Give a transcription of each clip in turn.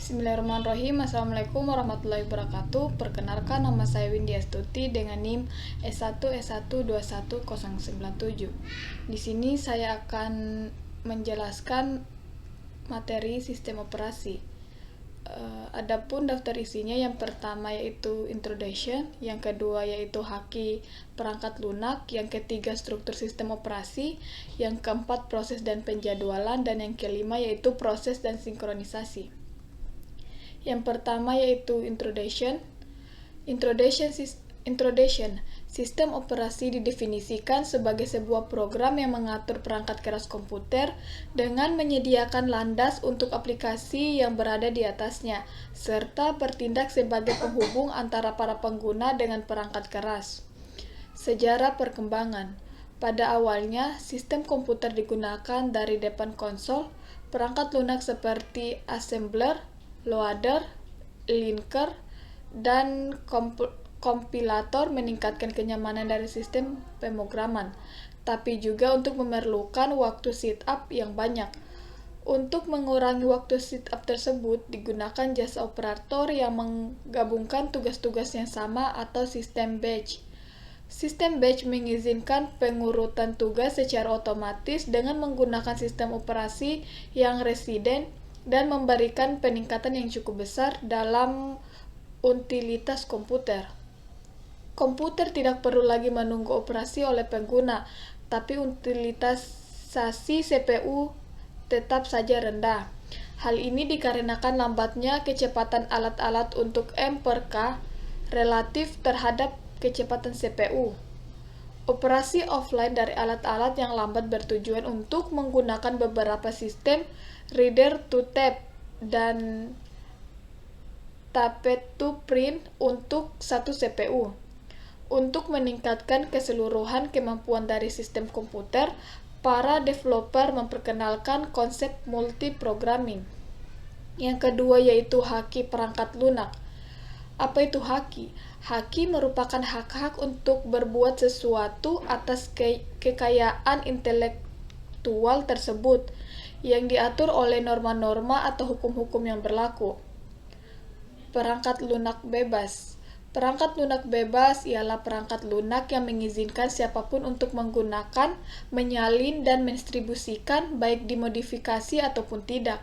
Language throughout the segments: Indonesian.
Bismillahirrahmanirrahim. Assalamualaikum warahmatullahi wabarakatuh. Perkenalkan, nama saya Windy Astuti dengan NIM S1S1211097. Di sini saya akan menjelaskan materi sistem operasi. Adapun daftar isinya, yang pertama yaitu introduction, yang kedua yaitu haki perangkat lunak, yang ketiga struktur sistem operasi, yang keempat proses dan penjadwalan, dan yang kelima yaitu proses dan sinkronisasi. Yang pertama yaitu introduction. Sistem operasi didefinisikan sebagai sebuah program yang mengatur perangkat keras komputer dengan menyediakan landas untuk aplikasi yang berada di atasnya, serta bertindak sebagai penghubung antara para pengguna dengan perangkat keras. Sejarah perkembangan. Pada awalnya, sistem komputer digunakan dari depan konsol. Perangkat lunak seperti assembler, loader, linker, dan kompilator meningkatkan kenyamanan dari sistem pemrograman, tapi juga untuk memerlukan waktu setup yang banyak. Untuk mengurangi waktu setup tersebut, digunakan jasa operator yang menggabungkan tugas-tugas yang sama atau sistem batch. Sistem batch mengizinkan pengurutan tugas secara otomatis dengan menggunakan sistem operasi yang residen dan memberikan peningkatan yang cukup besar dalam utilitas komputer. Komputer tidak perlu lagi menunggu operasi oleh pengguna, tapi utilisasi CPU tetap saja rendah. Hal ini dikarenakan lambatnya kecepatan alat-alat untuk M/K relatif terhadap kecepatan CPU. Operasi offline dari alat-alat yang lambat bertujuan untuk menggunakan beberapa sistem reader to tape dan tape to print untuk satu CPU. Untuk meningkatkan keseluruhan kemampuan dari sistem komputer, para developer memperkenalkan konsep multiprogramming. Yang kedua yaitu haki perangkat lunak. Apa itu haki? Haki merupakan hak-hak untuk berbuat sesuatu atas kekayaan intelektual tersebut yang diatur oleh norma-norma atau hukum-hukum yang berlaku. Perangkat lunak bebas. Perangkat lunak bebas ialah perangkat lunak yang mengizinkan siapapun untuk menggunakan, menyalin, dan mendistribusikan, baik dimodifikasi ataupun tidak,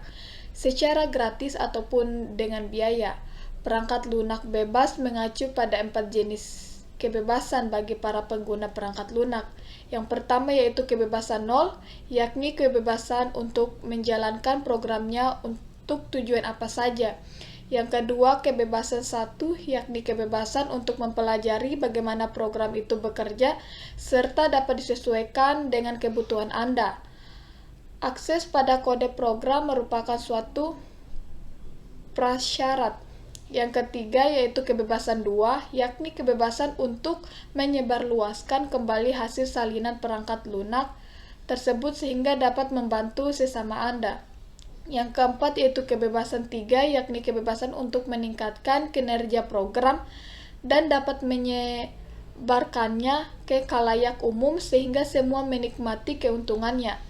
secara gratis ataupun dengan biaya. Perangkat lunak bebas mengacu pada 4 jenis kebebasan bagi para pengguna perangkat lunak. Yang pertama yaitu kebebasan 0, yakni kebebasan untuk menjalankan programnya untuk tujuan apa saja. Yang kedua, kebebasan 1, yakni kebebasan untuk mempelajari bagaimana program itu bekerja serta dapat disesuaikan dengan kebutuhan Anda. Akses pada kode program merupakan suatu prasyarat. Yang ketiga yaitu kebebasan 2, yakni kebebasan untuk menyebarluaskan kembali hasil salinan perangkat lunak tersebut sehingga dapat membantu sesama Anda. Yang keempat yaitu kebebasan 3, yakni kebebasan untuk meningkatkan kinerja program dan dapat menyebarkannya ke khalayak umum sehingga semua menikmati keuntungannya.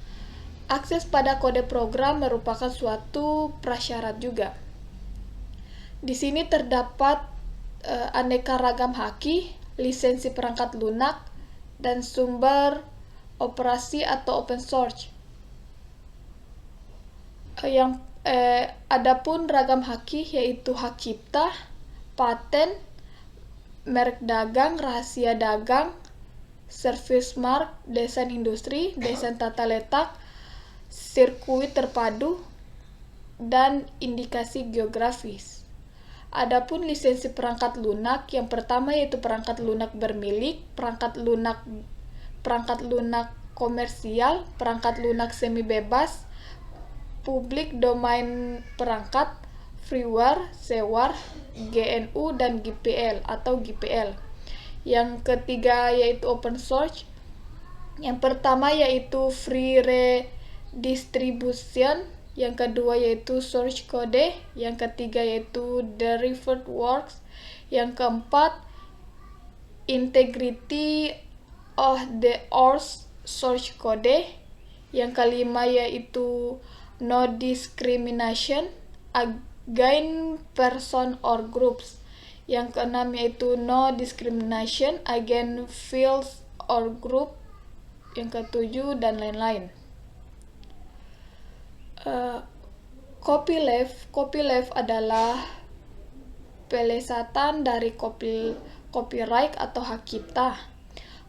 Akses pada kode program merupakan suatu prasyarat juga. Di sini terdapat aneka ragam haki, lisensi perangkat lunak, dan sumber operasi atau open source. Adapun ragam haki yaitu hak cipta, paten, merek dagang, rahasia dagang, service mark, desain industri, desain tata letak, sirkuit terpadu, dan indikasi geografis. Adapun lisensi perangkat lunak, yang pertama yaitu perangkat lunak bermilik, perangkat lunak komersial, perangkat lunak semi bebas, public domain perangkat, freeware, shareware, GNU, dan GPL atau GPL. Yang ketiga yaitu open source. Yang pertama yaitu free redistribution, yang kedua yaitu source code, yang ketiga yaitu derived works, yang keempat integrity of the source code, yang kelima yaitu no discrimination gain person or groups. Yang keenam yaitu no discrimination against fields or group. Yang ketujuh dan lain-lain. Copyleft adalah pelesatan dari copyright atau hak cipta.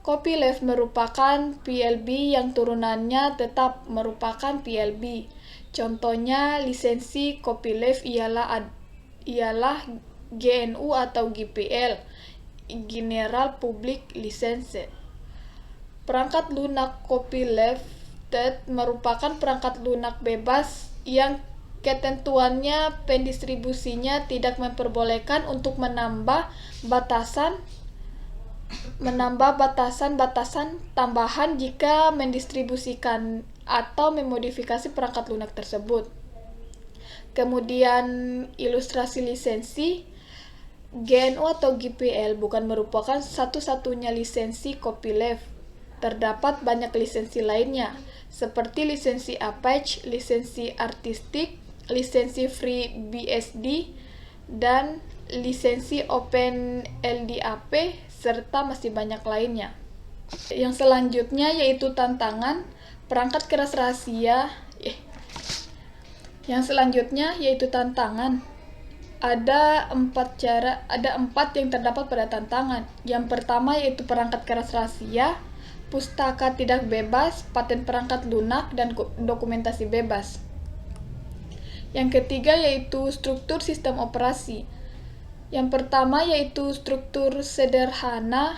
Copyleft merupakan PLB yang turunannya tetap merupakan PLB. Contohnya lisensi copyleft ialah GNU atau GPL, General Public License. Perangkat lunak copylefted merupakan perangkat lunak bebas yang ketentuannya pendistribusinya tidak memperbolehkan untuk menambah batasan tambahan jika mendistribusikan atau memodifikasi perangkat lunak tersebut. Kemudian ilustrasi lisensi, GNU atau GPL bukan merupakan satu-satunya lisensi copyleft. Terdapat banyak lisensi lainnya, seperti lisensi Apache, lisensi artistik, lisensi FreeBSD, dan lisensi OpenLDAP, serta masih banyak lainnya. Yang selanjutnya yaitu tantangan perangkat keras rahasia. Ada empat yang terdapat pada tantangan. Yang pertama yaitu perangkat keras rahasia, pustaka tidak bebas, paten perangkat lunak, dan dokumentasi bebas. Yang ketiga yaitu struktur sistem operasi. Yang pertama yaitu struktur sederhana.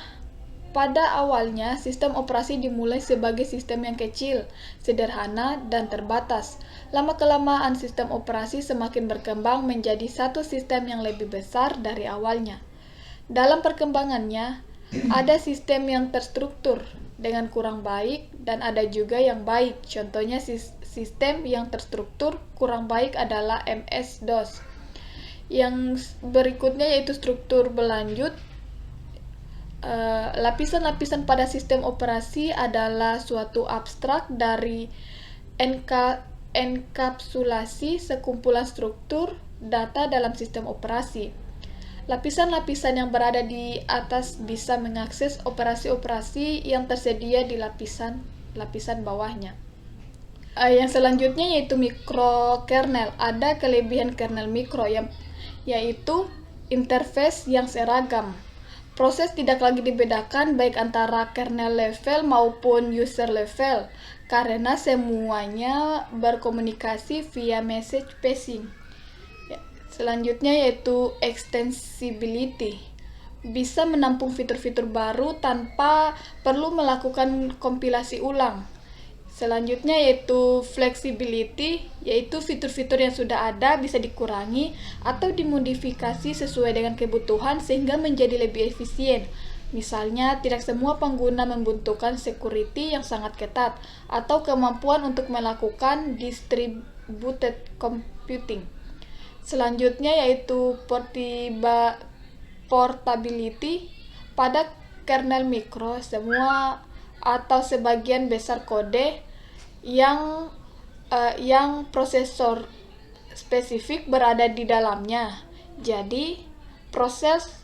Pada awalnya, sistem operasi dimulai sebagai sistem yang kecil, sederhana, dan terbatas. Lama-kelamaan sistem operasi semakin berkembang menjadi satu sistem yang lebih besar dari awalnya. Dalam perkembangannya, ada sistem yang terstruktur dengan kurang baik dan ada juga yang baik. Contohnya sistem yang terstruktur kurang baik adalah MS-DOS. Yang berikutnya yaitu struktur berlanjut. Lapisan-lapisan pada sistem operasi adalah suatu abstrak dari enkapsulasi sekumpulan struktur data dalam sistem operasi. Lapisan-lapisan yang berada di atas bisa mengakses operasi-operasi yang tersedia di lapisan bawahnya. Yang selanjutnya yaitu mikrokernel. Ada kelebihan kernel mikro yaitu interface yang seragam. Proses tidak lagi dibedakan baik antara kernel level maupun user level karena semuanya berkomunikasi via message passing. Selanjutnya yaitu extensibility. Bisa menampung fitur-fitur baru tanpa perlu melakukan kompilasi ulang. Selanjutnya yaitu flexibility, yaitu fitur-fitur yang sudah ada bisa dikurangi atau dimodifikasi sesuai dengan kebutuhan sehingga menjadi lebih efisien. Misalnya, tidak semua pengguna membutuhkan security yang sangat ketat atau kemampuan untuk melakukan distributed computing. Selanjutnya yaitu portability. Pada kernel mikro, semua atau sebagian besar kode yang prosesor spesifik berada di dalamnya. Jadi, proses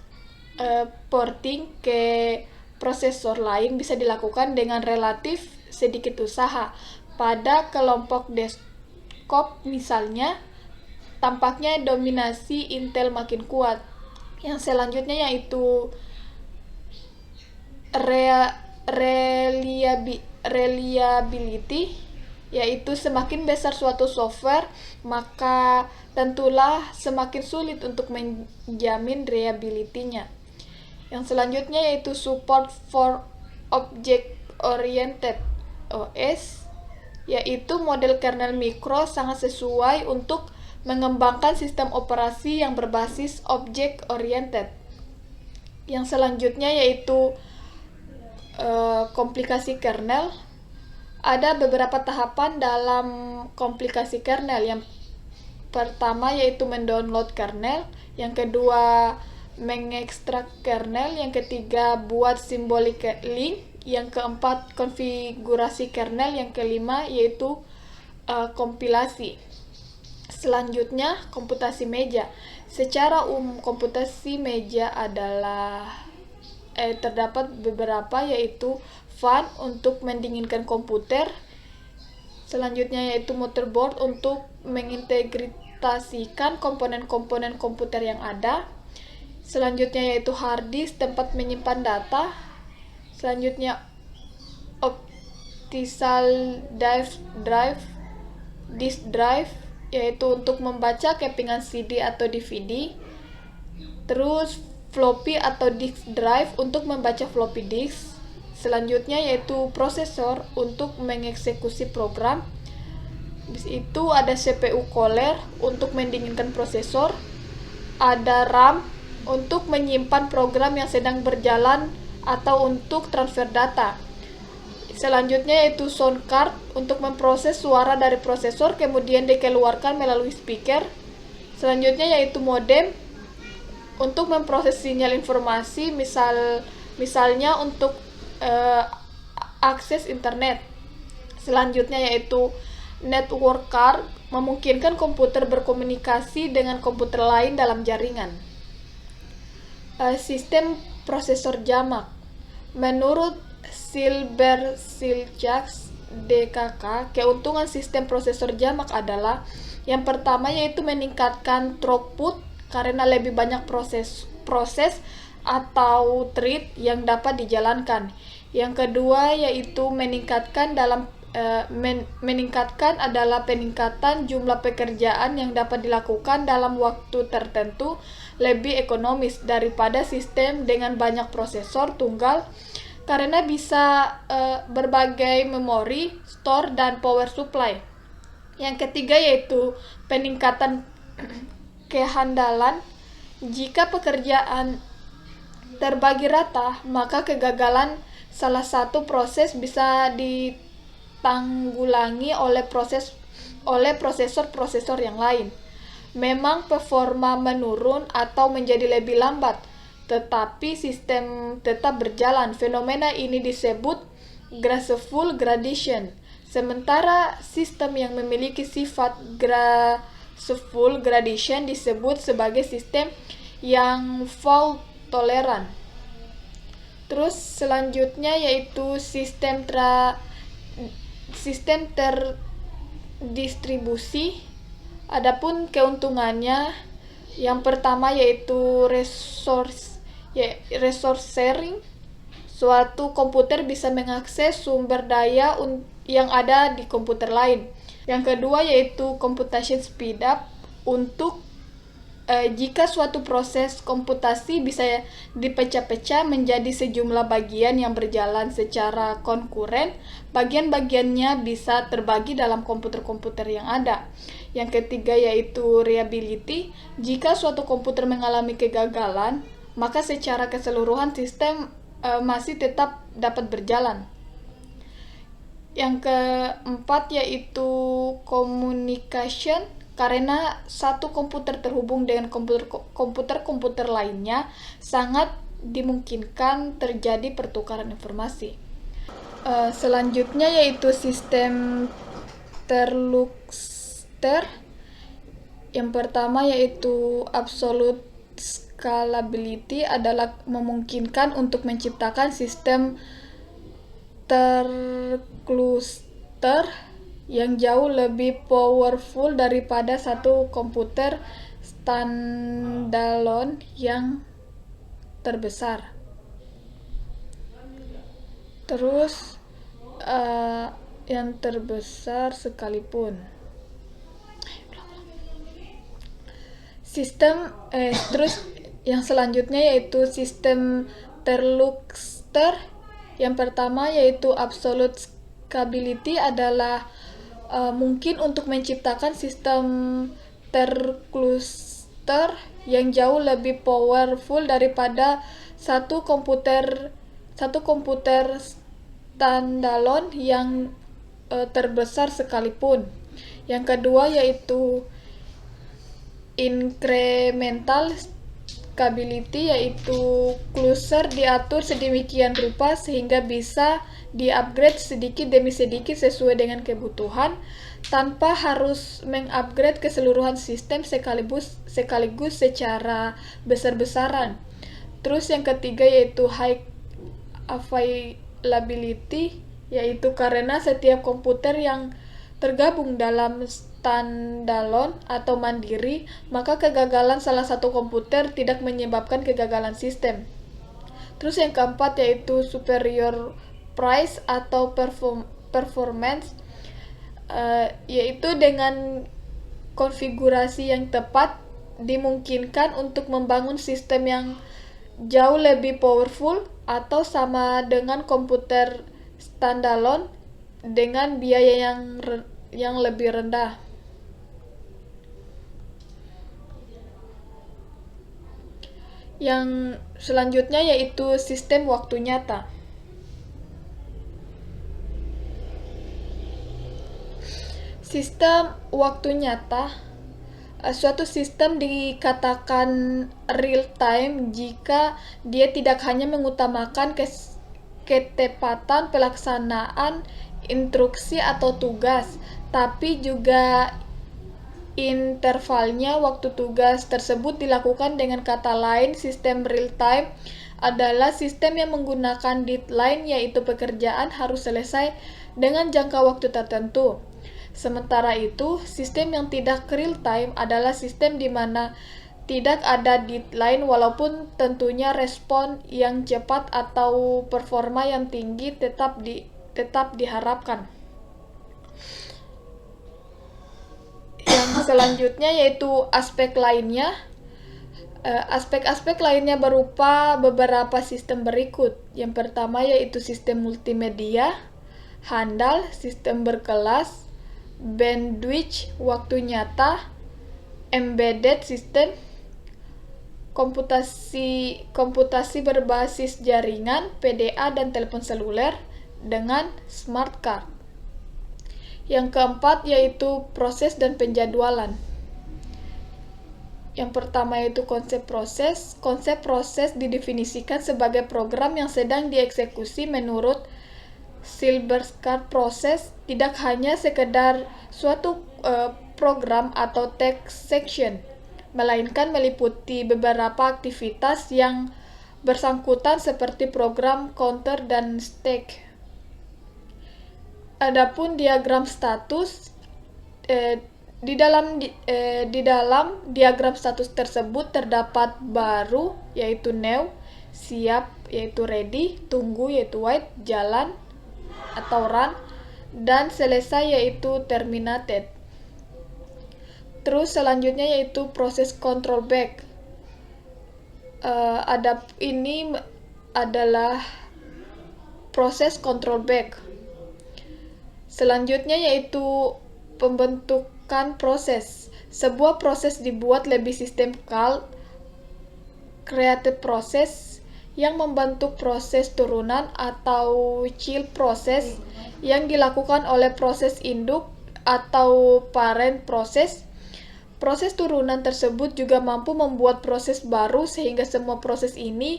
porting ke prosesor lain bisa dilakukan dengan relatif sedikit usaha. Pada kelompok desktop misalnya, tampaknya dominasi Intel makin kuat. Yang selanjutnya yaitu reliability, yaitu semakin besar suatu software, maka tentulah semakin sulit untuk menjamin reliability-nya. Yang selanjutnya yaitu support for object oriented OS, yaitu model kernel mikro sangat sesuai untuk mengembangkan sistem operasi yang berbasis object oriented. Yang selanjutnya yaitu komplikasi kernel. Ada beberapa tahapan dalam komplikasi kernel. Yang pertama yaitu mendownload kernel, yang kedua mengekstrak kernel, yang ketiga buat symbolic link, yang keempat konfigurasi kernel, yang kelima yaitu kompilasi. Selanjutnya, komputasi meja. Secara umum, komputasi meja adalah terdapat beberapa, yaitu fan untuk mendinginkan komputer. Selanjutnya yaitu motherboard untuk mengintegrasikan komponen-komponen komputer yang ada. Selanjutnya yaitu hard disk, tempat menyimpan data. Selanjutnya optical disk drive, yaitu untuk membaca kepingan CD atau DVD. Terus floppy atau disk drive untuk membaca floppy disk. Selanjutnya yaitu prosesor untuk mengeksekusi program. Di itu ada CPU cooler untuk mendinginkan prosesor. Ada RAM untuk menyimpan program yang sedang berjalan atau untuk transfer data. Selanjutnya yaitu sound card untuk memproses suara dari prosesor kemudian dikeluarkan melalui speaker. Selanjutnya yaitu modem untuk memproses sinyal informasi, misalnya untuk akses internet. Selanjutnya yaitu network card, memungkinkan komputer berkomunikasi dengan komputer lain dalam jaringan. Sistem prosesor jamak. Menurut Silberschatz DKK, keuntungan sistem prosesor jamak adalah yang pertama yaitu meningkatkan throughput karena lebih banyak proses atau thread yang dapat dijalankan. Yang kedua yaitu meningkatkan adalah peningkatan jumlah pekerjaan yang dapat dilakukan dalam waktu tertentu lebih ekonomis daripada sistem dengan banyak prosesor tunggal karena bisa berbagai memori, store, dan power supply. Yang ketiga yaitu peningkatan kehandalan. Jika pekerjaan terbagi rata, maka kegagalan salah satu proses bisa ditanggulangi oleh prosesor-prosesor yang lain. Memang performa menurun atau menjadi lebih lambat, tetapi sistem tetap berjalan. Fenomena ini disebut graceful gradation. Sementara sistem yang memiliki sifat graceful gradation disebut sebagai sistem yang fault toleran. Terus selanjutnya yaitu sistem terdistribusi. Adapun keuntungannya, yang pertama yaitu resource sharing. Suatu komputer bisa mengakses sumber daya yang ada di komputer lain. Yang kedua yaitu computation speed up, untuk jika suatu proses komputasi bisa dipecah-pecah menjadi sejumlah bagian yang berjalan secara konkuren, bagian-bagiannya bisa terbagi dalam komputer-komputer yang ada. Yang ketiga yaitu reliability. Jika suatu komputer mengalami kegagalan, maka secara keseluruhan sistem masih tetap dapat berjalan. Yang keempat yaitu communication. Karena satu komputer terhubung dengan komputer lainnya, sangat dimungkinkan terjadi pertukaran informasi. Selanjutnya yaitu sistem terlukster. Yang pertama yaitu absolute scalability, adalah memungkinkan untuk menciptakan sistem terkluster yang jauh lebih powerful daripada satu komputer standalone yang terbesar. Terus yang terbesar sekalipun. Terus yang selanjutnya yaitu sistem terlukster. Yang pertama yaitu absolute scalability, adalah mungkin untuk menciptakan sistem terkluster yang jauh lebih powerful daripada satu komputer standalone yang terbesar sekalipun. Yang kedua yaitu incremental scalability, yaitu cluster diatur sedemikian rupa sehingga bisa di-upgrade sedikit demi sedikit sesuai dengan kebutuhan. tanpa harus mengupgrade keseluruhan sistem sekaligus secara besar-besaran. Terus yang ketiga yaitu high availability, yaitu karena setiap komputer yang tergabung dalam standalone atau mandiri, maka kegagalan salah satu komputer tidak menyebabkan kegagalan sistem. Terus yang keempat yaitu superior price atau performance, yaitu dengan konfigurasi yang tepat dimungkinkan untuk membangun sistem yang jauh lebih powerful atau sama dengan komputer standalone dengan biaya yang lebih rendah. Yang selanjutnya yaitu sistem waktu nyata. Sistem waktu nyata, suatu sistem dikatakan real time jika dia tidak hanya mengutamakan ketepatan pelaksanaan instruksi atau tugas, tapi juga intervalnya waktu tugas tersebut dilakukan. Dengan kata lain, sistem real time adalah sistem yang menggunakan deadline, yaitu pekerjaan harus selesai dengan jangka waktu tertentu. Sementara itu, sistem yang tidak real time adalah sistem di mana tidak ada deadline walaupun tentunya respon yang cepat atau performa yang tinggi tetap diharapkan. Yang selanjutnya yaitu aspek lainnya. Aspek-aspek lainnya berupa beberapa sistem berikut. Yang pertama yaitu sistem multimedia, handal, sistem berkelas, bandwidth waktu nyata, embedded system, komputasi berbasis jaringan, PDA dan telepon seluler dengan smart card. Yang keempat yaitu proses dan penjadwalan. Yang pertama yaitu konsep proses. Konsep proses didefinisikan sebagai program yang sedang dieksekusi menurut Silberschatz proses, tidak hanya sekedar suatu program atau text section, melainkan meliputi beberapa aktivitas yang bersangkutan seperti program, counter, dan stack. Adapun diagram status, di dalam diagram status tersebut terdapat baru yaitu new, siap yaitu ready, tunggu yaitu wait, jalan atau run, dan selesai yaitu terminated. Terus selanjutnya yaitu proses control back. Ini adalah proses control back. Selanjutnya yaitu pembentukan proses. Sebuah proses dibuat lebih sistemikal, created process, yang membentuk proses turunan atau child process yang dilakukan oleh proses induk atau parent process. Proses turunan tersebut juga mampu membuat proses baru sehingga semua proses ini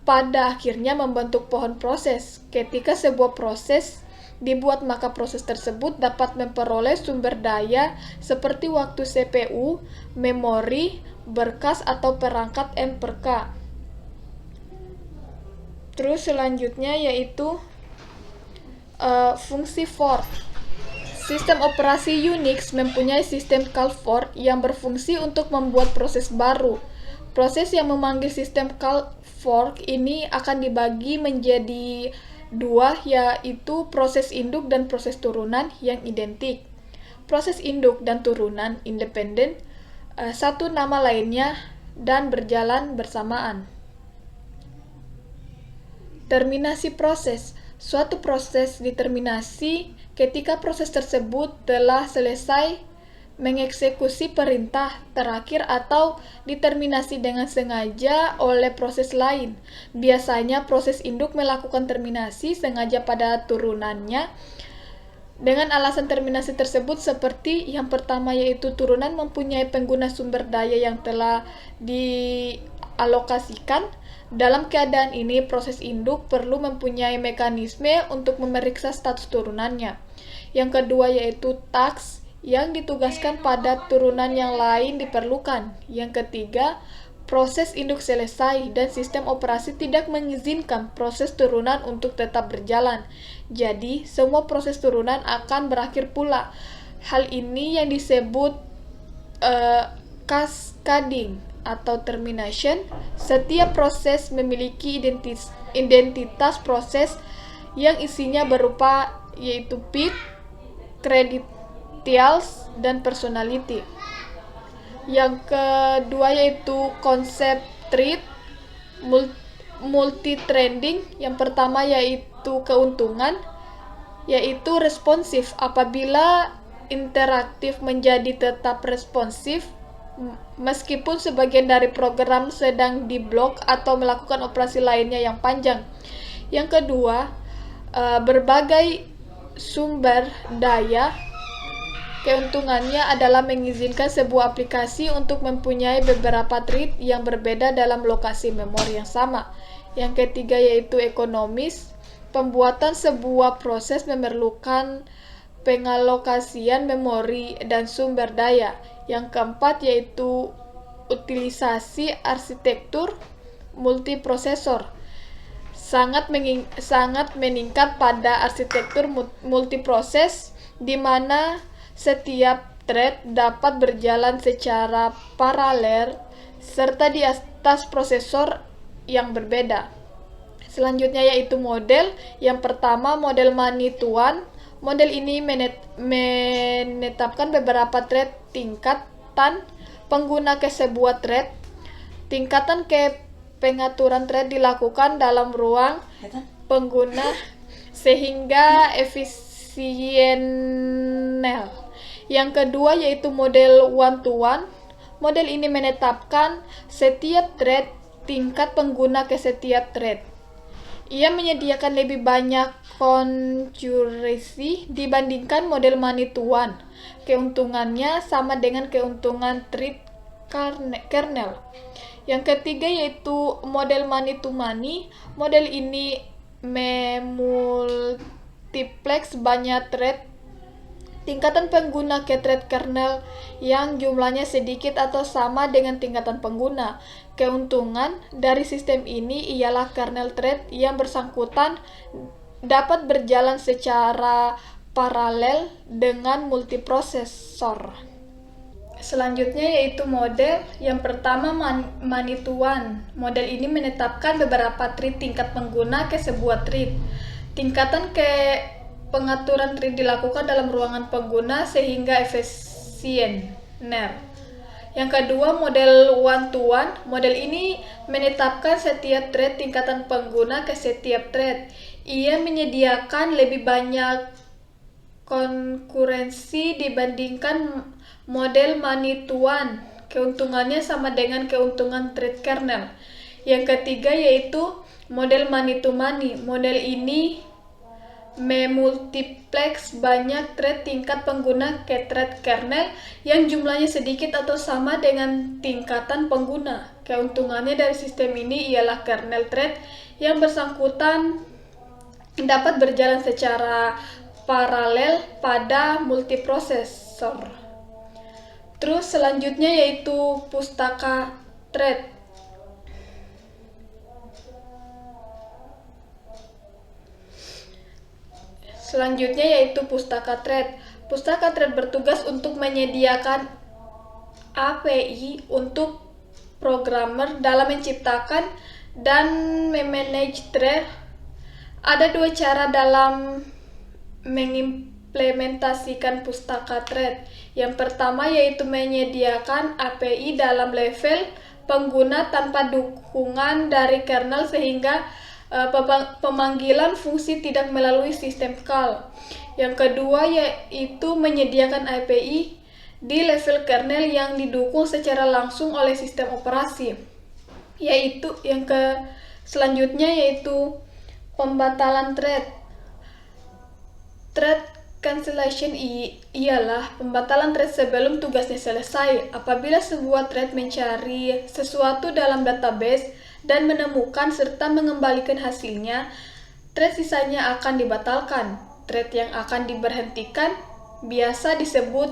pada akhirnya membentuk pohon proses. Ketika sebuah proses dibuat, maka proses tersebut dapat memperoleh sumber daya seperti waktu CPU, memori, berkas, atau perangkat M/K. Terus selanjutnya yaitu fungsi for. Sistem operasi Unix mempunyai sistem call for yang berfungsi untuk membuat proses baru. Proses yang memanggil sistem call for ini akan dibagi menjadi dua, yaitu proses induk dan proses turunan yang identik. Proses induk dan turunan independen, satu nama lainnya, dan berjalan bersamaan. Terminasi proses. Suatu proses diterminasi ketika proses tersebut telah selesai mengeksekusi perintah terakhir atau diterminasi dengan sengaja oleh proses lain. Biasanya proses induk melakukan terminasi sengaja pada turunannya dengan alasan terminasi tersebut seperti yang pertama, yaitu turunan mempunyai pengguna sumber daya yang telah dialokasikan. Dalam keadaan ini, proses induk perlu mempunyai mekanisme untuk memeriksa status turunannya. Yang kedua yaitu task yang ditugaskan pada turunan yang lain diperlukan. Yang ketiga, proses induk selesai dan sistem operasi tidak mengizinkan proses turunan untuk tetap berjalan. Jadi, semua proses turunan akan berakhir pula. Hal ini yang disebut cascading atau termination. Setiap proses memiliki identitas proses yang isinya berupa yaitu peak, credentials, dan personality. Yang kedua yaitu konsep thread multi-threading. Yang pertama yaitu keuntungan, yaitu responsif. Apabila interaktif menjadi tetap responsif, meskipun sebagian dari program sedang diblok atau melakukan operasi lainnya yang panjang. Yang kedua, berbagai sumber daya. Keuntungannya adalah mengizinkan sebuah aplikasi untuk mempunyai beberapa thread yang berbeda dalam lokasi memori yang sama. Yang ketiga yaitu ekonomis. Pembuatan sebuah proses memerlukan pengalokasian memori dan sumber daya. Yang keempat yaitu utilisasi arsitektur multiprosesor. Sangat meningkat pada arsitektur multiproses di mana setiap thread dapat berjalan secara paralel serta di atas prosesor yang berbeda. Selanjutnya yaitu model. Yang pertama model Manituan. Model ini menetapkan beberapa thread tingkatan pengguna ke sebuah thread. Tingkatan ke pengaturan thread dilakukan dalam ruang pengguna sehingga efisienel. Yang kedua yaitu model one-to-one. Model ini menetapkan setiap thread tingkat pengguna ke setiap thread. Ia menyediakan lebih banyak concurrency dibandingkan model Manituan. Keuntungannya sama dengan keuntungan thread kernel. Yang ketiga yaitu model many-to-many. Model ini memultiplex banyak thread tingkatan pengguna ke thread kernel yang jumlahnya sedikit atau sama dengan tingkatan pengguna. Keuntungan dari sistem ini ialah kernel thread yang bersangkutan dapat berjalan secara paralel dengan multiprosesor. Selanjutnya yaitu model. Yang pertama Manituan. Model ini menetapkan beberapa thread tingkat pengguna ke sebuah thread. Tingkatan ke pengaturan thread dilakukan dalam ruangan pengguna sehingga efisiener. Yang kedua model one-to-one. Model ini menetapkan setiap thread tingkatan pengguna ke setiap thread. Ia menyediakan lebih banyak konkurensi dibandingkan model Manituan. Keuntungannya sama dengan keuntungan thread kernel. Yang ketiga yaitu model many-to-many. Model ini memultiplex banyak thread tingkat pengguna ke thread kernel yang jumlahnya sedikit atau sama dengan tingkatan pengguna. Keuntungannya dari sistem ini ialah kernel thread yang bersangkutan dapat berjalan secara paralel pada multiprosesor. Terus selanjutnya yaitu pustaka thread. Selanjutnya yaitu pustaka thread. Pustaka thread bertugas untuk menyediakan API untuk programmer dalam menciptakan dan memanage thread. Ada dua cara dalam mengimplementasikan pustaka thread. Yang pertama yaitu menyediakan API dalam level pengguna tanpa dukungan dari kernel sehingga pemanggilan fungsi tidak melalui sistem call. Yang kedua yaitu menyediakan API di level kernel yang didukung secara langsung oleh sistem operasi. Selanjutnya yaitu pembatalan thread. Thread cancellation ialah pembatalan thread sebelum tugasnya selesai. Apabila sebuah thread mencari sesuatu dalam database dan menemukan serta mengembalikan hasilnya, thread sisanya akan dibatalkan. Thread yang akan diberhentikan biasa disebut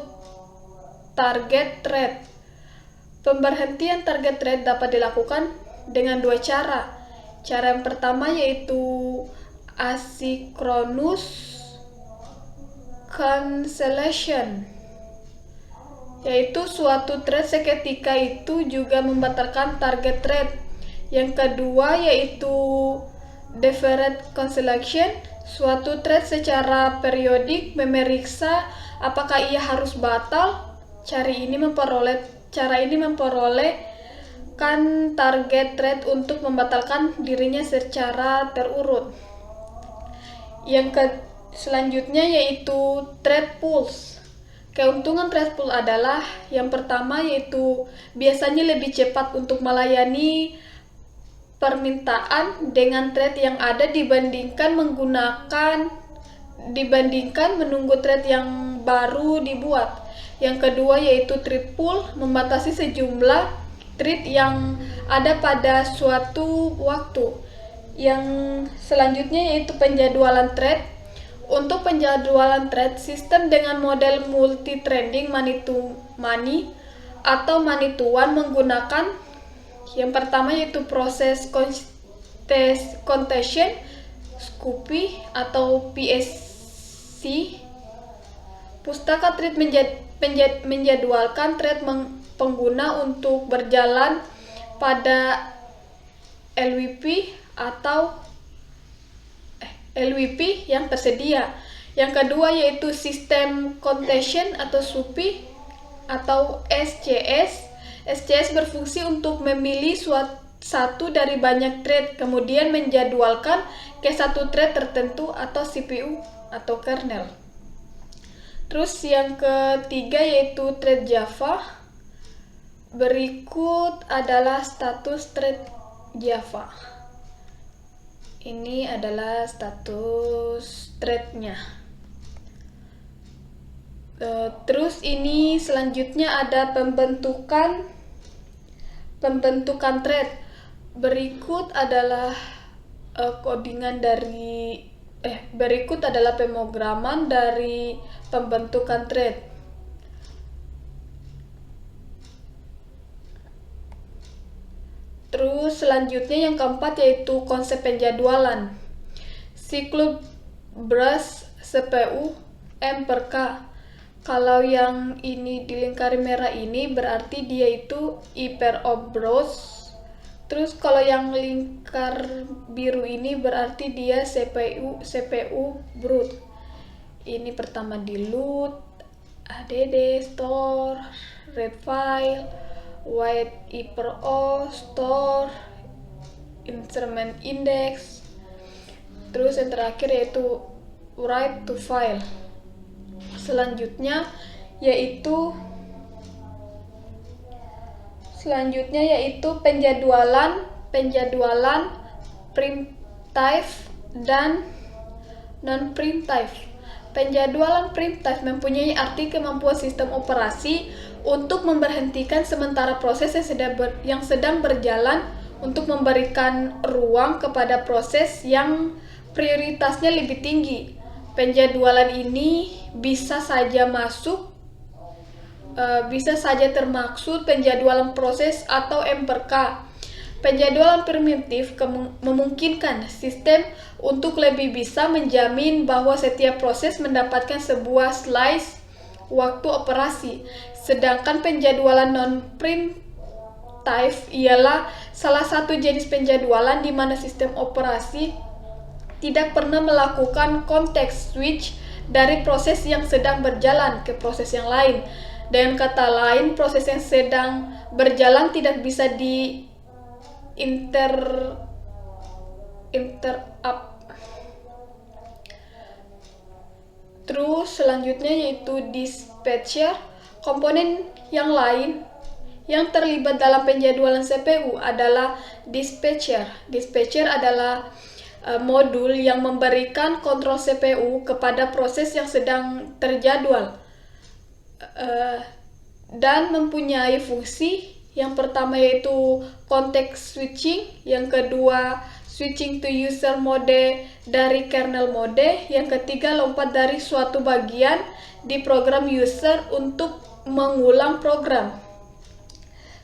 target thread. Pemberhentian target thread dapat dilakukan dengan dua cara. Cara yang pertama yaitu asynchronous cancellation, yaitu suatu thread seketika itu juga membatalkan target thread. Yang kedua yaitu deferred cancellation, suatu thread secara periodik memeriksa apakah ia harus batal. Cara ini memperolehkan target thread untuk membatalkan dirinya secara terurut. Selanjutnya yaitu thread pools. Keuntungan thread pool adalah yang pertama yaitu biasanya lebih cepat untuk melayani permintaan dengan thread yang ada dibandingkan menunggu thread yang baru dibuat. Yang kedua yaitu thread pool membatasi sejumlah thread yang ada pada suatu waktu. Yang selanjutnya yaitu penjadwalan thread. Untuk penjadwalan thread, sistem dengan model multi-threading many-to-many atau many-to-one menggunakan yang pertama yaitu proses congestion, SCOPy atau PSC. Pustaka thread menjadwalkan thread pengguna untuk berjalan pada LWP yang tersedia. Yang kedua yaitu sistem congestion atau SCOPy atau SCS. SCS berfungsi untuk memilih satu dari banyak thread, kemudian menjadwalkan ke satu thread tertentu atau CPU atau kernel. Terus yang ketiga yaitu thread Java. Berikut adalah status thread Java. Ini adalah status threadnya. Terus ini selanjutnya ada pembentukan thread. Berikut adalah berikut adalah pemrograman dari pembentukan thread. Terus selanjutnya yang keempat yaitu konsep penjadwalan. Siklus burst CPU M/K. Kalau yang ini di lingkaran merah ini berarti dia itu hyper of burst. Terus kalau yang lingkar biru ini berarti dia CPU brute. Ini pertama di load, add, store, read file, write hyper o, store, instrument index. Terus yang terakhir yaitu write to file. Selanjutnya yaitu penjadwalan primitive dan non-primitive. Penjadwalan primitive mempunyai arti kemampuan sistem operasi untuk memberhentikan sementara proses yang sedang berjalan untuk memberikan ruang kepada proses yang prioritasnya lebih tinggi. Penjadwalan ini bisa saja termaksud penjadwalan proses atau M/K. Penjadwalan primitif memungkinkan sistem untuk lebih bisa menjamin bahwa setiap proses mendapatkan sebuah slice waktu operasi. Sedangkan penjadwalan non-primitive ialah salah satu jenis penjadwalan di mana sistem operasi tidak pernah melakukan context switch dari proses yang sedang berjalan ke proses yang lain. Dengan kata lain, proses yang sedang berjalan tidak bisa interrupt. Terus selanjutnya yaitu dispatcher. Komponen yang lain yang terlibat dalam penjadwalan CPU adalah dispatcher. Dispatcher adalah modul yang memberikan kontrol CPU kepada proses yang sedang terjadwal dan mempunyai fungsi yang pertama yaitu context switching, yang kedua switching to user mode dari kernel mode. Yang ketiga, lompat dari suatu bagian di program user untuk mengulang program.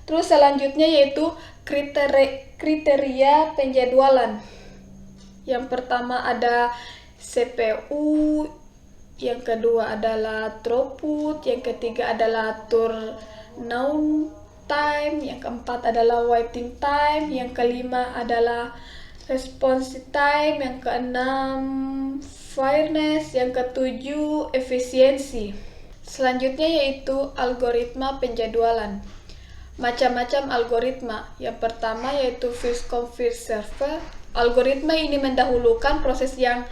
Terus selanjutnya yaitu kriteria penjadwalan. Yang pertama ada CPU, yang kedua adalah throughput, yang ketiga adalah turnaround time, yang keempat adalah waiting time, yang kelima adalah response time, yang keenam fairness, yang ketujuh efisiensi. Selanjutnya yaitu algoritma penjadwalan. Macam-macam algoritma. Yang pertama yaitu first come first serve. Algoritma ini mendahulukan proses yang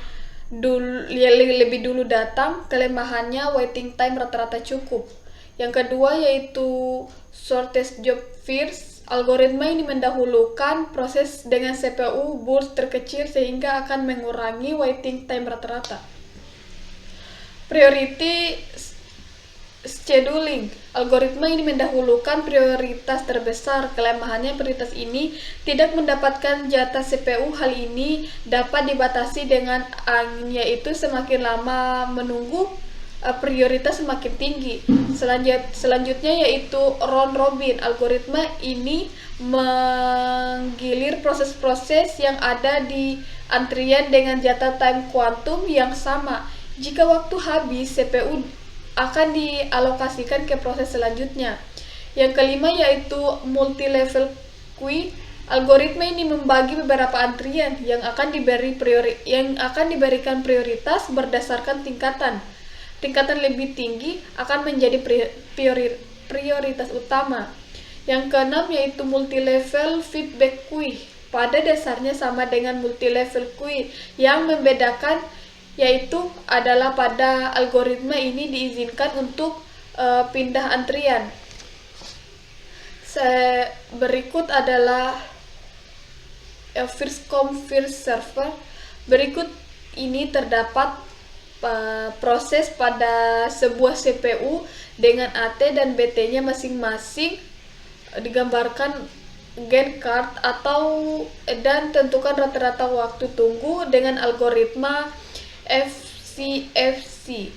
lebih dulu datang. Kelemahannya waiting time rata-rata cukup. Yang kedua yaitu shortest job first. Algoritma ini mendahulukan proses dengan CPU burst terkecil sehingga akan mengurangi waiting time rata-rata. Priority scheduling. Algoritma ini mendahulukan prioritas terbesar. Kelemahannya prioritas ini tidak mendapatkan jatah CPU. Hal ini dapat dibatasi dengan yaitu semakin lama menunggu prioritas semakin tinggi. Selanjutnya yaitu round robin. Algoritma ini menggilir proses-proses yang ada di antrian dengan jatah time kuantum yang sama. Jika waktu habis, CPU akan dialokasikan ke proses selanjutnya. Yang kelima yaitu multi-level queue. Algoritma ini membagi beberapa antrian yang akan diberikan prioritas berdasarkan tingkatan. Tingkatan lebih tinggi akan menjadi prioritas utama. Yang keenam yaitu multi-level feedback queue. Pada dasarnya sama dengan multi-level queue. Yang membedakan yaitu adalah pada algoritma ini diizinkan untuk pindah antrian. Berikut adalah first come first serve. Berikut ini terdapat proses pada sebuah CPU dengan AT dan BT-nya masing-masing, digambarkan Gantt chart dan tentukan rata-rata waktu tunggu dengan algoritma FCFC,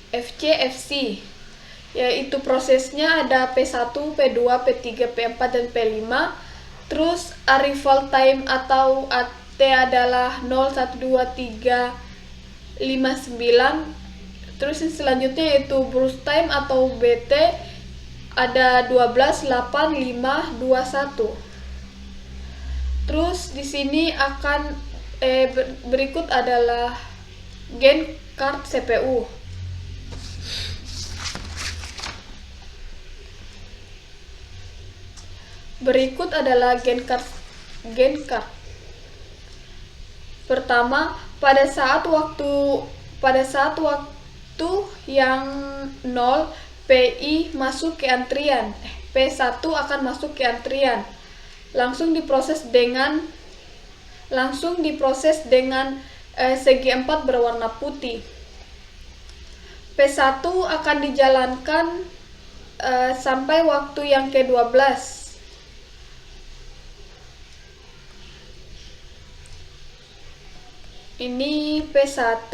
yaitu prosesnya ada P1, P2, P3, P4 dan P5. Terus arrival time atau AT adalah 0, 1, 2, 3, 5, 9. Terus yang selanjutnya yaitu burst time atau BT ada 12, 8, 5, 2, 1. Terus di sini akan berikut adalah Gantt chart CPU. Berikut adalah Gantt chart. Pertama, pada saat waktu yang 0, PI masuk ke antrian. P1 akan masuk ke antrian. Langsung diproses dengan segi 4 berwarna putih. P1 akan dijalankan sampai waktu yang ke-12. Ini P1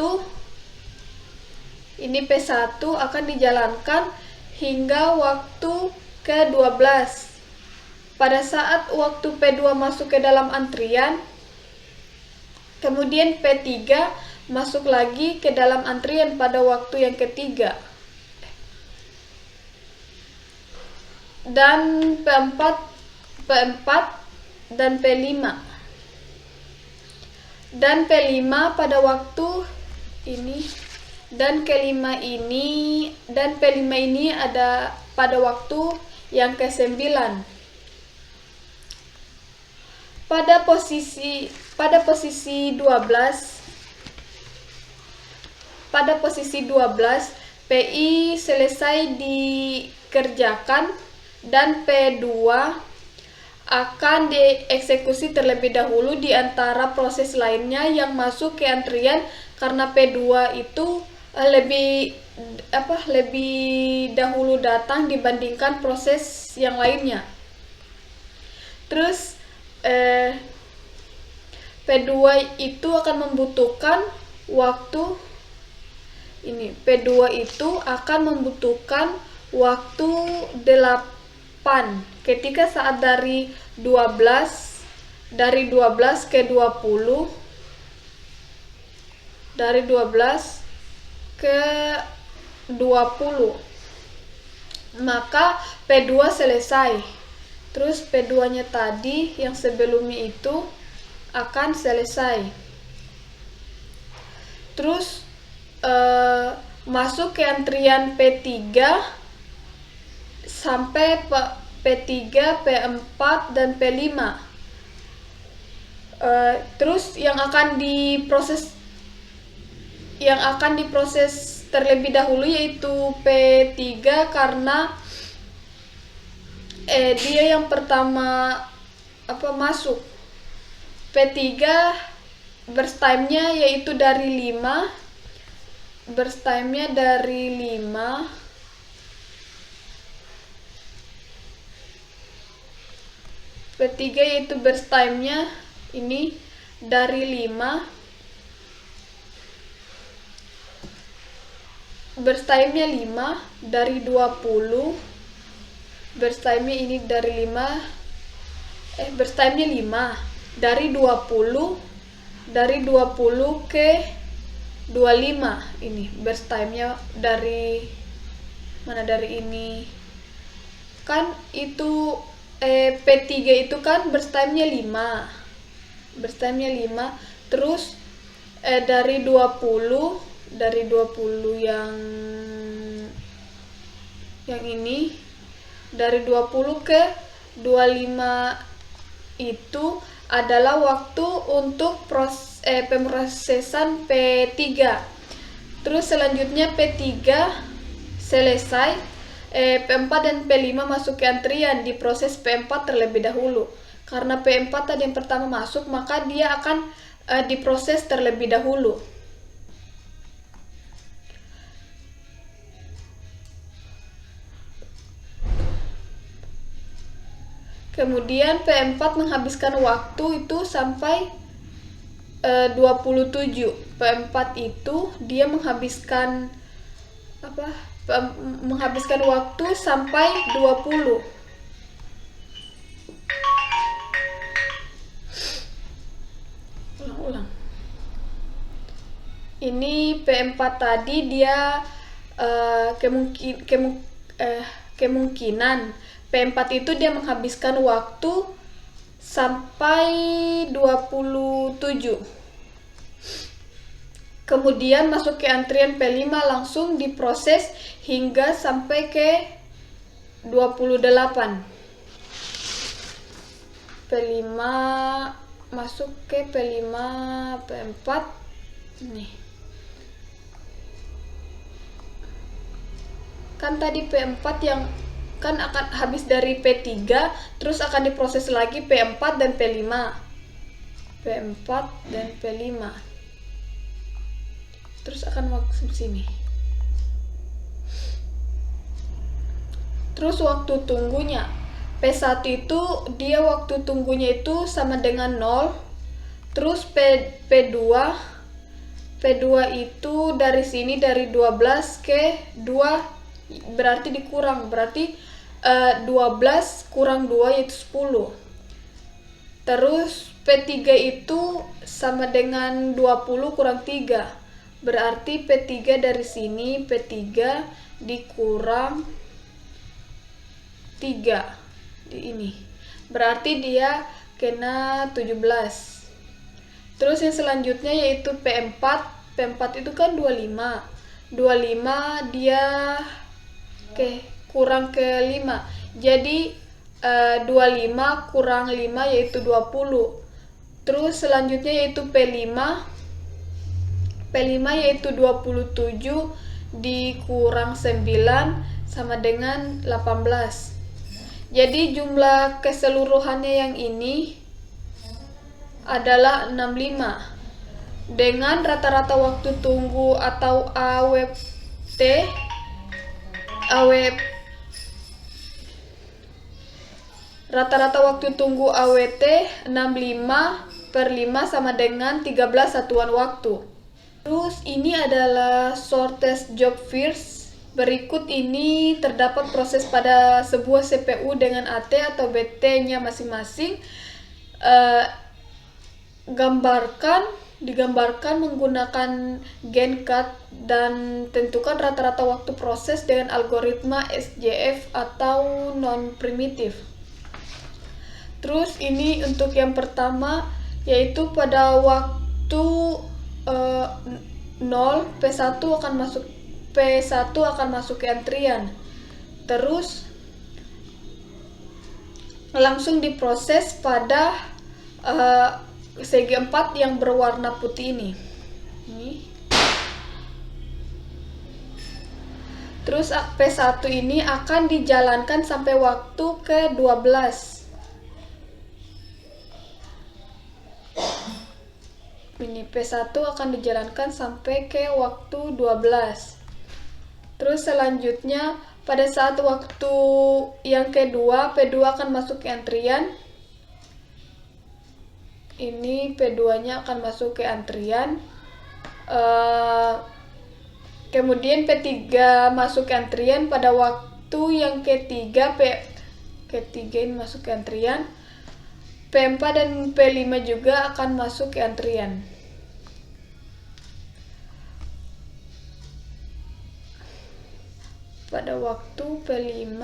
akan dijalankan hingga waktu ke-12. Pada saat waktu P2 masuk ke dalam antrian, kemudian P3 masuk lagi ke dalam antrian pada waktu yang ketiga. Dan P4 dan P5. Dan P5 pada waktu ini dan P5 ini ada pada waktu yang ke-9. Pada posisi 12 PI selesai dikerjakan dan P2 akan dieksekusi terlebih dahulu di antara proses lainnya yang masuk ke antrian karena P2 itu lebih dahulu datang dibandingkan proses yang lainnya. Terus P2 itu akan membutuhkan waktu ini. P2 itu akan membutuhkan waktu 8 ketika saat dari 12 ke 20, dari 12 ke 20, maka P2 selesai. Terus P2-nya tadi yang sebelumnya itu akan selesai. Terus masuk ke antrian P3 sampai P3, P4 dan P5. Terus yang akan diproses terlebih dahulu yaitu P3 karena dia yang pertama masuk. P3 burst time-nya yaitu dari 5. Burst time-nya dari 5. P3 yaitu burst time-nya ini dari 5. Burst time-nya 5 dari 20. Burst time-nya ini dari 5. Burst time-nya 5 dari 20. Dari 20 ke 25. Ini burst time-nya dari mana, dari ini. Kan itu P3 itu kan burst time-nya 5. Burst time-nya 5. Terus dari 20 yang ini, dari 20 ke 25 itu adalah waktu untuk pemrosesan P3. Terus selanjutnya P3 selesai, P4 dan P5 masuk ke antrian, diproses P4 terlebih dahulu. Karena P4 tadi yang pertama masuk, maka dia akan diproses terlebih dahulu. Kemudian P4 menghabiskan waktu itu sampai 27. P4 itu dia menghabiskan waktu sampai 20. Ulang. Ini P4 tadi dia kemungkinan P4 itu dia menghabiskan waktu sampai 27. Kemudian masuk ke antrian P5, langsung diproses hingga sampai ke 28. P5 masuk ke P5, P4 nih. Kan tadi P4 yang kan akan habis dari P3, terus akan diproses lagi P4 dan P5. P4 dan P5. Terus akan masuk sini. Terus waktu tunggunya. P1 itu dia waktu tunggunya itu sama dengan 0. Terus P2 itu dari sini dari 12 ke 2 berarti dikurang, berarti 12 kurang 2 yaitu 10. Terus P3 itu sama dengan 20 kurang 3. Berarti P3 dari sini, P3 dikurang 3 di ini. Berarti dia kena 17. Terus yang selanjutnya yaitu P4. P4 itu kan 25. 25 dia kurang ke 5. Jadi 25 kurang 5 yaitu 20. Terus selanjutnya yaitu P5. P5 yaitu 27 dikurang 9 sama dengan 18. Jadi jumlah keseluruhannya yang ini adalah 65. Dengan rata-rata waktu tunggu atau rata-rata waktu tunggu AWT 65 5 sama dengan 13 satuan waktu. Terus ini adalah shortest job first. Berikut ini terdapat proses pada sebuah CPU dengan AT atau BT-nya masing-masing. Digambarkan menggunakan GenCAD dan tentukan rata-rata waktu proses dengan algoritma SJF atau non-primitif. Terus ini untuk yang pertama, yaitu pada waktu 0 P1 akan masuk ke antrian. Terus langsung diproses pada segi 4 yang berwarna putih ini. Terus P1 ini akan dijalankan sampai waktu ke-12. Ini P1 akan dijalankan sampai ke waktu 12. Terus selanjutnya pada saat waktu yang kedua, P2 akan masuk ke antrian. Ini P2-nya akan masuk ke antrian. Kemudian P3 masuk ke antrian pada waktu yang ketiga, P3 ini masuk ke antrian. P4 dan P5 juga akan masuk ke antrian. Pada waktu P5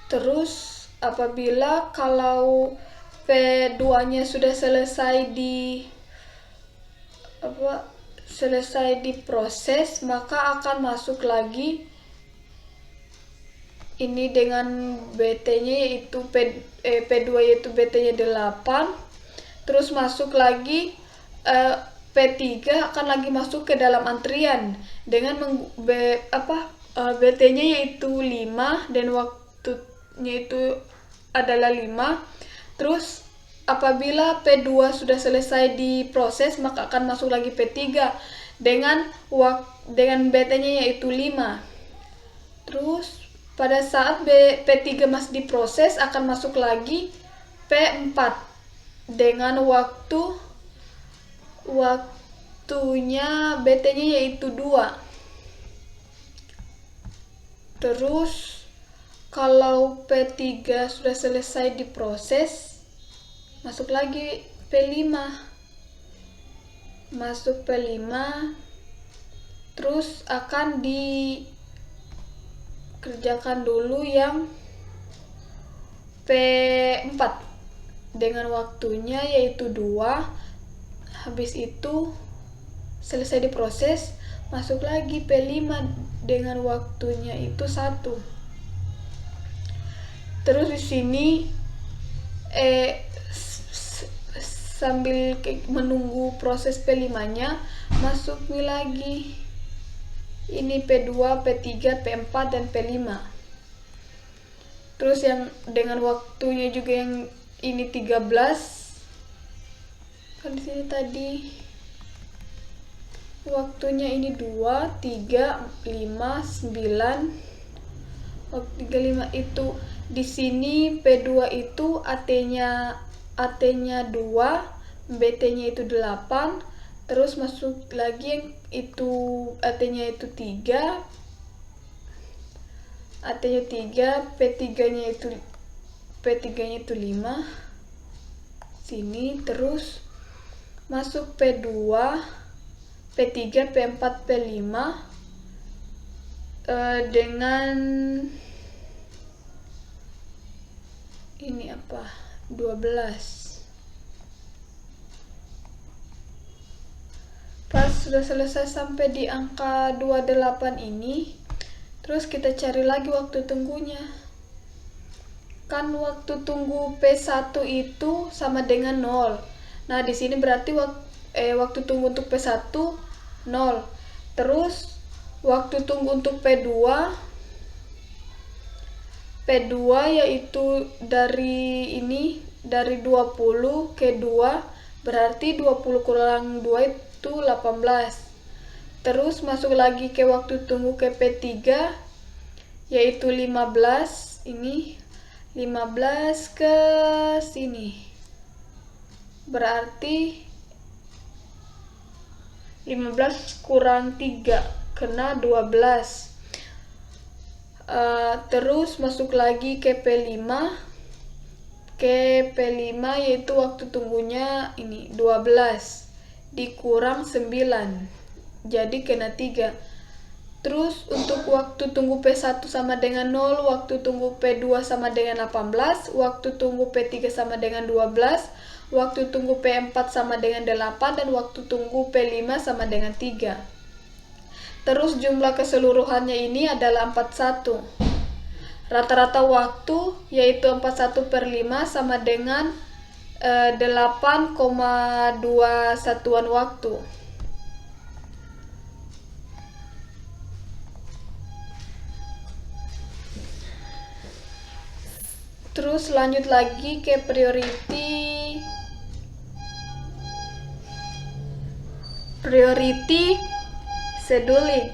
terus apabila kalau P2-nya sudah selesai diproses, maka akan masuk lagi ini dengan BT-nya yaitu P2 yaitu BT-nya 8. Terus masuk lagi P3 akan lagi masuk ke dalam antrian dengan BT-nya yaitu 5 dan waktunya itu adalah 5. Terus apabila P2 sudah selesai diproses, maka akan masuk lagi P3 dengan BT-nya yaitu 5. Terus pada saat P3 masih diproses, akan masuk lagi P4 dengan waktunya BT-nya yaitu 2. Terus kalau P3 sudah selesai diproses, masuk lagi P5. Masuk P5, terus akan dikerjakan dulu yang P4 dengan waktunya yaitu 2. Habis itu selesai diproses, masuk lagi P5 dengan waktunya itu 1. Terus di sini sambil menunggu proses P5-nya, masuk lagi ini P2, P3, P4 dan P5. Terus yang dengan waktunya juga yang ini 13. Kan di sini tadi waktunya ini 2, 3, 5, 9. Waktu 35 itu di sini P2 itu AT-nya 2, BT-nya itu 8. Terus masuk lagi yang itu AT-nya itu 3, AT-nya 3, P3-nya itu 5 sini. Terus masuk P2, P3, P4, P5 dengan ini 12. Pas sudah selesai sampai di angka 28 ini, terus kita cari lagi waktu tunggunya. Kan waktu tunggu P1 itu sama dengan 0. Nah, di sini berarti waktu tunggu untuk P1 0. Terus waktu tunggu untuk P2 yaitu dari 20 ke 2, berarti 20 kurang 2 itu 18. Terus masuk lagi ke waktu tunggu ke P3, yaitu 15. Ini 15 ke sini, berarti 15 kurang 3 kena 12. Terus masuk lagi ke P5, yaitu waktu tunggunya ini 12 dikurang 9, jadi kena 3. Terus untuk waktu tunggu P1 sama dengan 0, waktu tunggu P2 sama dengan 18, waktu tunggu P3 sama dengan 12, waktu tunggu P4 sama dengan 8, dan waktu tunggu P5 sama dengan 3. Terus jumlah keseluruhannya ini adalah 41. Rata-rata waktu yaitu 41/5 sama dengan 8,2 satuan waktu. Terus lanjut lagi ke priority scheduling.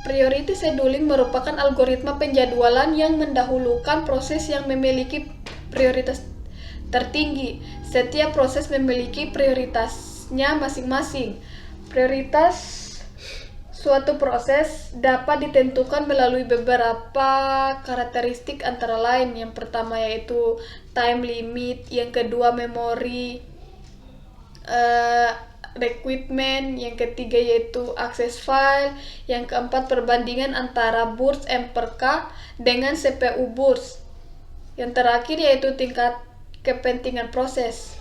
Priority scheduling merupakan algoritma penjadwalan yang mendahulukan proses yang memiliki prioritas tertinggi. Setiap proses memiliki prioritasnya masing-masing. Prioritas suatu proses dapat ditentukan melalui beberapa karakteristik, antara lain yang pertama yaitu time limit, yang kedua memori requirement, yang ketiga yaitu akses file, yang keempat perbandingan antara burst MPK dengan CPU burst, yang terakhir yaitu tingkat kepentingan proses.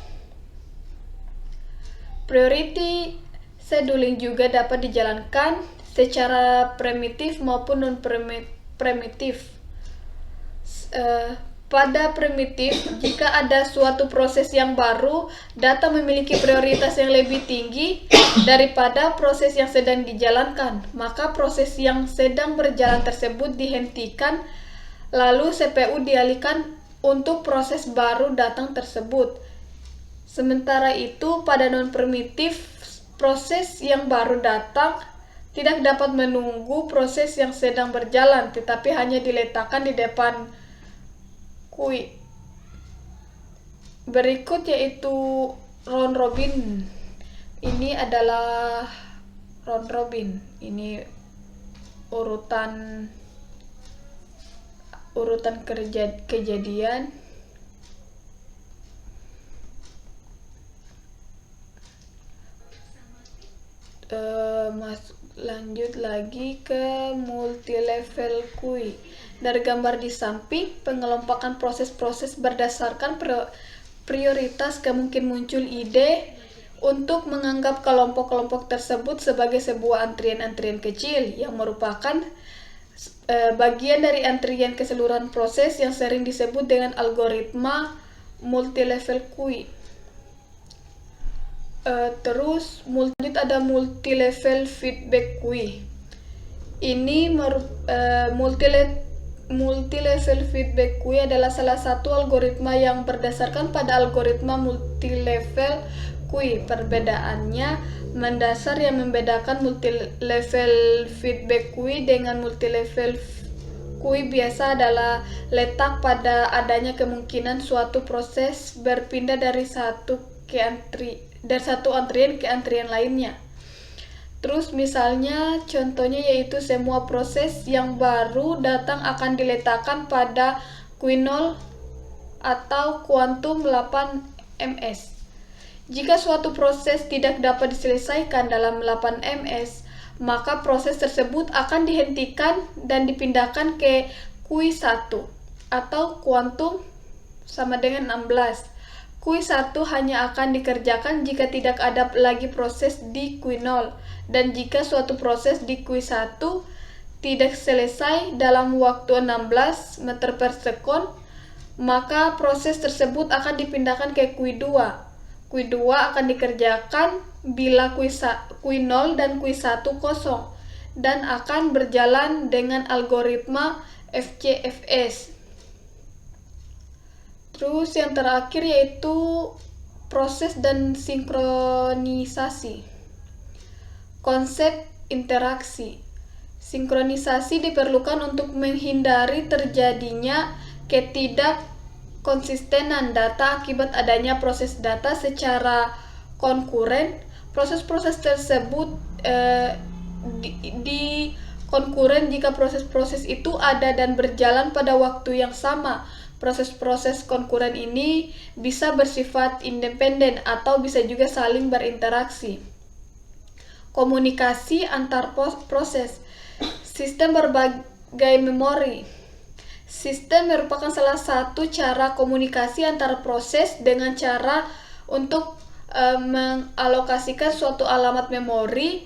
Priority scheduling juga dapat dijalankan secara primitif maupun non-primitif. Pada primitif, jika ada suatu proses yang baru, data memiliki prioritas yang lebih tinggi daripada proses yang sedang dijalankan, maka proses yang sedang berjalan tersebut dihentikan, lalu CPU dialihkan untuk proses baru datang tersebut. Sementara itu, pada non-primitif, proses yang baru datang tidak dapat menunggu proses yang sedang berjalan, tetapi hanya diletakkan di depan kui. Berikut yaitu round robin. Ini adalah round robin. Ini urutan kejadian. Lanjut lagi ke multi-level QUI. Dari gambar di samping, pengelompokan proses-proses berdasarkan prioritas kemungkinan muncul ide untuk menganggap kelompok-kelompok tersebut sebagai sebuah antrian-antrian kecil yang merupakan bagian dari antrian keseluruhan proses yang sering disebut dengan algoritma multi-level QUI. Terus ada multi-level feedback QUI. Ini multi-level feedback QUI adalah salah satu algoritma yang berdasarkan pada algoritma multi-level QUI. Perbedaannya mendasar. Yang membedakan multi-level feedback QUI dengan multi-level QUI biasa adalah letak pada adanya kemungkinan suatu proses berpindah dari satu antrian ke antrian lainnya. Terus misalnya contohnya yaitu semua proses yang baru datang akan diletakkan pada QUI 0 atau kuantum 8ms. Jika suatu proses tidak dapat diselesaikan dalam 8ms, maka proses tersebut akan dihentikan dan dipindahkan ke QUI 1 atau kuantum sama dengan 16. QUI 1 hanya akan dikerjakan jika tidak ada lagi proses di QUI 0, dan jika suatu proses di QUI 1 tidak selesai dalam waktu 16 meter per sekon, maka proses tersebut akan dipindahkan ke QUI 2. QUI 2 akan dikerjakan bila QUI 0 dan QUI 1 kosong, dan akan berjalan dengan algoritma FCFS. Terus yang terakhir yaitu proses dan sinkronisasi. Konsep interaksi. Sinkronisasi diperlukan untuk menghindari terjadinya ketidakkonsistenan data akibat adanya proses data secara konkuren. Proses-proses tersebut di konkuren jika proses-proses itu ada dan berjalan pada waktu yang sama. Proses-proses konkuren ini bisa bersifat independen atau bisa juga saling berinteraksi. Komunikasi antar proses. Sistem berbagai memori. Sistem merupakan salah satu cara komunikasi antar proses dengan cara untuk mengalokasikan suatu alamat memori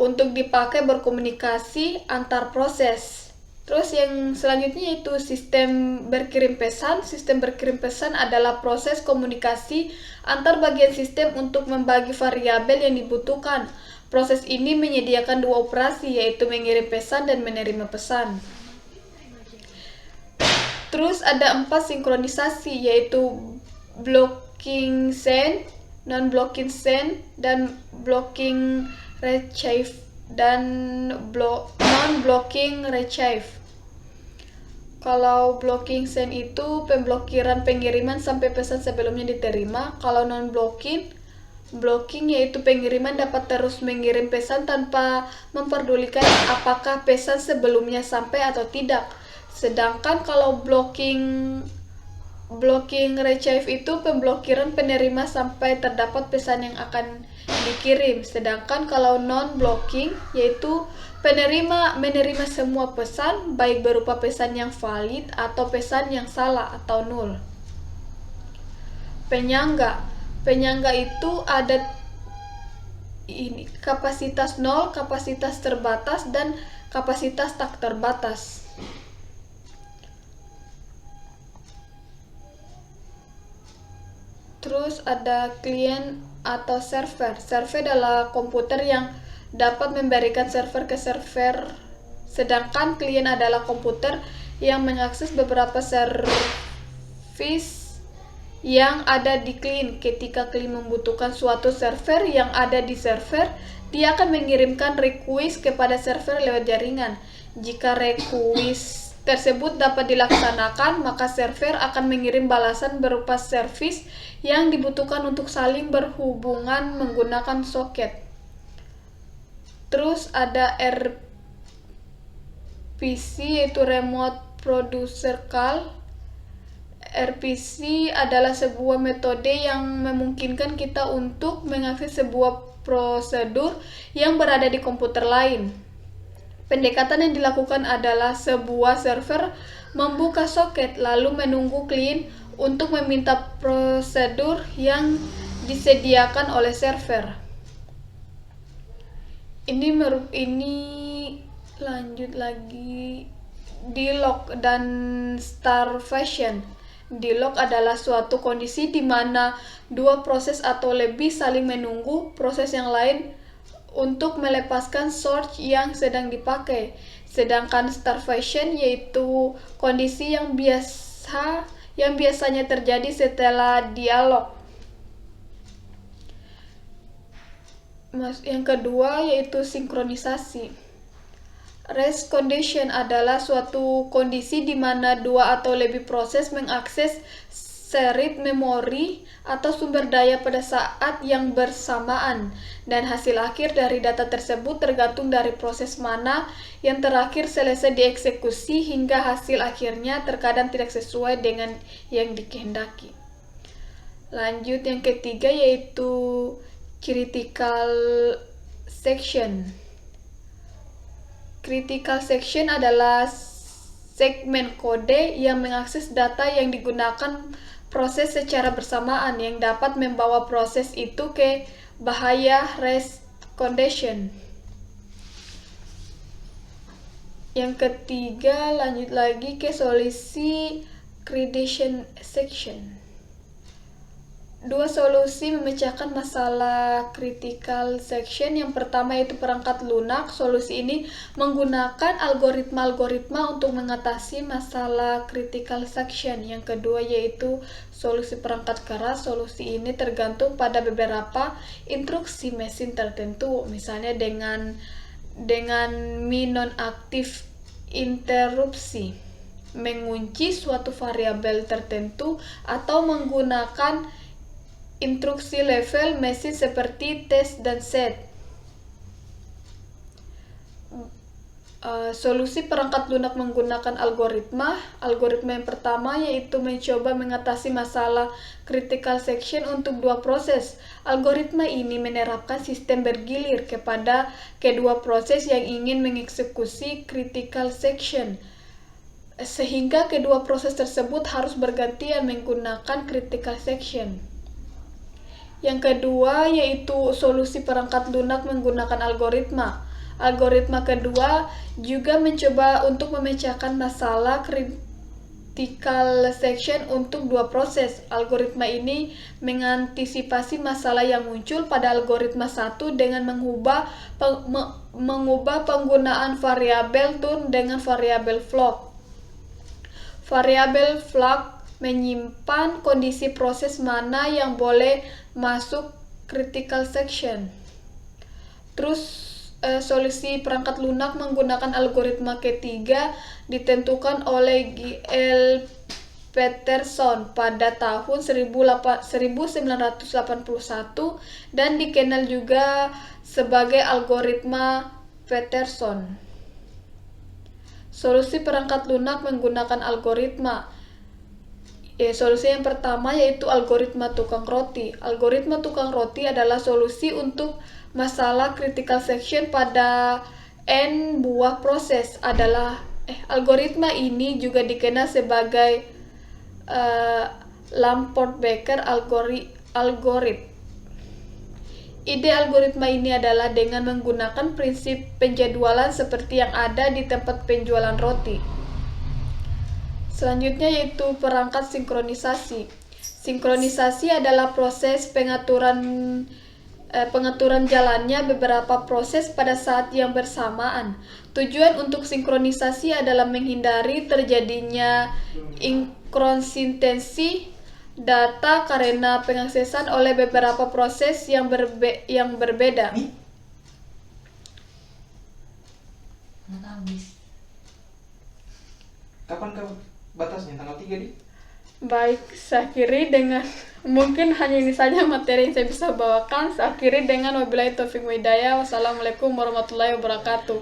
untuk dipakai berkomunikasi antar proses. Terus yang selanjutnya yaitu sistem berkirim pesan. Sistem berkirim pesan adalah proses komunikasi antar bagian sistem untuk membagi variabel yang dibutuhkan. Proses ini menyediakan dua operasi, yaitu mengirim pesan dan menerima pesan. Terus ada 4 sinkronisasi, yaitu blocking send, non-blocking send, dan blocking retrieve, dan non-blocking retrieve. Kalau blocking send itu pemblokiran pengiriman sampai pesan sebelumnya diterima. Kalau non-blocking yaitu pengiriman dapat terus mengirim pesan tanpa memperdulikan apakah pesan sebelumnya sampai atau tidak. Sedangkan kalau blocking retrieve itu pemblokiran penerima sampai terdapat pesan yang akan dikirim. Sedangkan kalau non-blocking yaitu penerima menerima semua pesan baik berupa pesan yang valid atau pesan yang salah atau nol. Penyangga itu ada ini kapasitas 0, kapasitas terbatas, dan kapasitas tak terbatas. Terus ada klien atau server. Server adalah komputer yang dapat memberikan server ke server, sedangkan klien adalah komputer yang mengakses beberapa service yang ada di klien. Ketika klien membutuhkan suatu server yang ada di server, dia akan mengirimkan request kepada server lewat jaringan. Jika request tersebut dapat dilaksanakan, maka server akan mengirim balasan berupa service yang dibutuhkan untuk saling berhubungan menggunakan soket. Terus ada RPC yaitu Remote Producer Call. RPC adalah sebuah metode yang memungkinkan kita untuk mengakses sebuah prosedur yang berada di komputer lain. Pendekatan yang dilakukan adalah sebuah server membuka soket lalu menunggu klien untuk meminta prosedur yang disediakan oleh server. Ini lanjut lagi deadlock dan starvation. Deadlock adalah suatu kondisi di mana dua proses atau lebih saling menunggu proses yang lain untuk melepaskan source yang sedang dipakai. Sedangkan starvation yaitu kondisi yang biasanya terjadi setelah dialog. Yang kedua yaitu sinkronisasi. Rest condition adalah suatu kondisi di mana dua atau lebih proses mengakses sheet memori atau sumber daya pada saat yang bersamaan, dan hasil akhir dari data tersebut tergantung dari proses mana yang terakhir selesai dieksekusi hingga hasil akhirnya terkadang tidak sesuai dengan yang dikehendaki. Lanjut yang ketiga yaitu critical section. Critical section adalah segmen kode yang mengakses data yang digunakan proses secara bersamaan yang dapat membawa proses itu ke bahaya rest condition. Yang ketiga lanjut lagi ke solusi critical section. Dua solusi memecahkan masalah critical section. Yang pertama yaitu perangkat lunak. Solusi ini menggunakan algoritma-algoritma untuk mengatasi masalah critical section. Yang kedua yaitu solusi perangkat keras. Solusi ini tergantung pada beberapa instruksi mesin tertentu, misalnya dengan mi nonaktif interupsi, mengunci suatu variabel tertentu, atau menggunakan instruksi level mesin seperti test dan set. Solusi perangkat lunak menggunakan algoritma. Algoritma yang pertama yaitu mencoba mengatasi masalah critical section untuk dua proses. Algoritma ini menerapkan sistem bergilir kepada kedua proses yang ingin mengeksekusi critical section, sehingga kedua proses tersebut harus bergantian menggunakan critical section. Yang kedua yaitu solusi perangkat lunak menggunakan algoritma. Algoritma kedua juga mencoba untuk memecahkan masalah critical section untuk dua proses. Algoritma ini mengantisipasi masalah yang muncul pada algoritma satu dengan mengubah penggunaan variabel turn dengan variabel float. Variabel float menyimpan kondisi proses mana yang boleh masuk critical section. Terus solusi perangkat lunak menggunakan algoritma ketiga ditentukan oleh G.L. Peterson pada tahun 1981 dan dikenal juga sebagai algoritma Peterson. Solusi perangkat lunak menggunakan algoritma. Solusi yang pertama yaitu algoritma tukang roti. Algoritma tukang roti adalah solusi untuk masalah critical section pada n buah proses. Algoritma ini juga dikenal sebagai Lamport-Becker algorithm. Ide algoritma ini adalah dengan menggunakan prinsip penjadwalan seperti yang ada di tempat penjualan roti. Selanjutnya yaitu perangkat sinkronisasi. Sinkronisasi adalah proses pengaturan jalannya beberapa proses pada saat yang bersamaan. Tujuan untuk sinkronisasi adalah menghindari terjadinya inkonsistensi data karena pengaksesan oleh beberapa proses yang berbeda. Kapan batasnya? Tanggal 3 di? Baik, saya akhiri dengan mungkin hanya ini saja materi yang saya bisa bawakan. Saya akhiri dengan wabillahi taufiq wa hidayah. Wassalamualaikum warahmatullahi wabarakatuh.